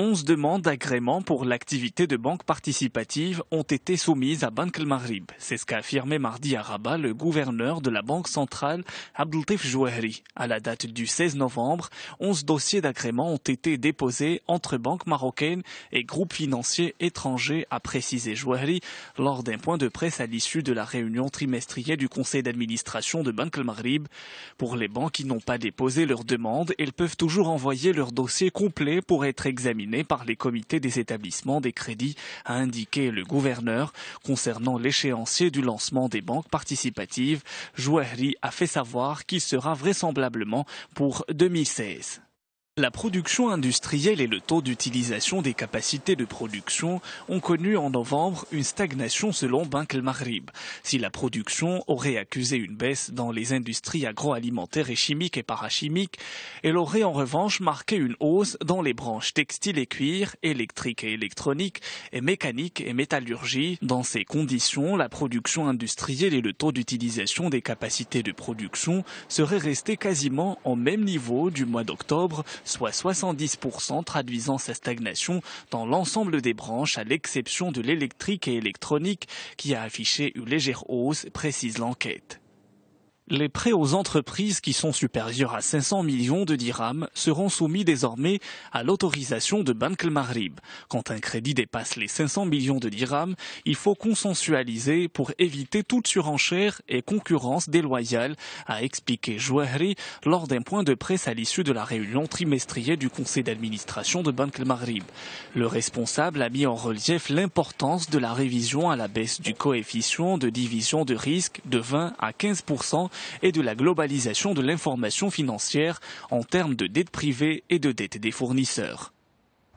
11 demandes d'agrément pour l'activité de banque participative ont été soumises à Banque el-Maghrib. C'est ce qu'a affirmé mardi à Rabat le gouverneur de la Banque centrale, Abdeltif Jouahri. À la date du 16 novembre, 11 dossiers d'agrément ont été déposés entre banques marocaines et groupes financiers étrangers, a précisé Jouahri lors d'un point de presse à l'issue de la réunion trimestrielle du conseil d'administration de Banque el-Maghrib. Pour les banques qui n'ont pas déposé leur demande, elles peuvent toujours envoyer leur dossier complet pour être examiné par les comités des établissements des crédits, a indiqué le gouverneur. Concernant l'échéancier du lancement des banques participatives, Jouahri a fait savoir qu'il sera vraisemblablement pour 2016. La production industrielle et le taux d'utilisation des capacités de production ont connu en novembre une stagnation selon Banque el-Maghrib. Si la production aurait accusé une baisse dans les industries agroalimentaires et chimiques et parachimiques, elle aurait en revanche marqué une hausse dans les branches textile et cuir, électrique et électronique, et mécanique et métallurgie. Dans ces conditions, la production industrielle et le taux d'utilisation des capacités de production seraient restés quasiment au même niveau du mois d'octobre, soit 70%, traduisant sa stagnation dans l'ensemble des branches à l'exception de l'électrique et électronique qui a affiché une légère hausse, précise l'enquête. Les prêts aux entreprises qui sont supérieurs à 500 millions de dirhams seront soumis désormais à l'autorisation de Banque el-Maghrib. Quand un crédit dépasse les 500 millions de dirhams, il faut consensualiser pour éviter toute surenchère et concurrence déloyale, a expliqué Jouahri lors d'un point de presse à l'issue de la réunion trimestrielle du conseil d'administration de Banque el-Maghrib. Le responsable a mis en relief l'importance de la révision à la baisse du coefficient de division de risque de 20 à 15% et de la globalisation de l'information financière en termes de dette privée et de dette des fournisseurs.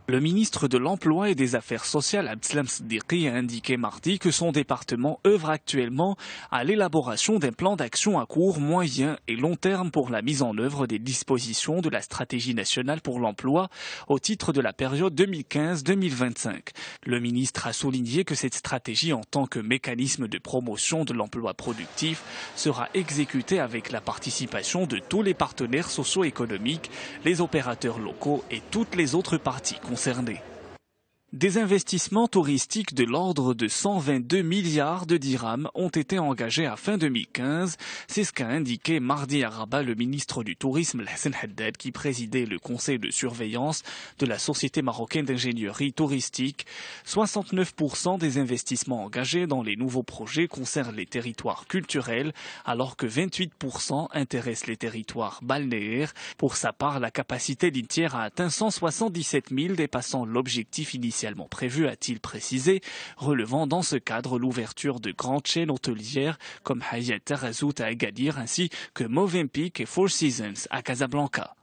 Le ministre de l'Emploi et des Affaires sociales, Abdeslam Siddiqui, a indiqué mardi que son département œuvre actuellement à l'élaboration d'un plan d'action à court, moyen et long terme pour la mise en œuvre des dispositions de la stratégie nationale pour l'emploi au titre de la période 2015-2025. Le ministre a souligné que cette stratégie, en tant que mécanisme de promotion de l'emploi productif, sera exécutée avec la participation de tous les partenaires socio-économiques, les opérateurs locaux et toutes les autres parties concernés. Des investissements touristiques de l'ordre de 122 milliards de dirhams ont été engagés à fin 2015. C'est ce qu'a indiqué mardi à Rabat le ministre du Tourisme, Hassan Haddad, qui présidait le conseil de surveillance de la Société marocaine d'ingénierie touristique. 69% des investissements engagés dans les nouveaux projets concernent les territoires culturels, alors que 28% intéressent les territoires balnéaires. Pour sa part, la capacité litière a atteint 177 000, dépassant l'objectif initial prévu, a-t-il précisé, relevant dans ce cadre l'ouverture de grandes chaînes hôtelières comme Hayat Tarazout à Agadir ainsi que Movenpick et Four Seasons à Casablanca.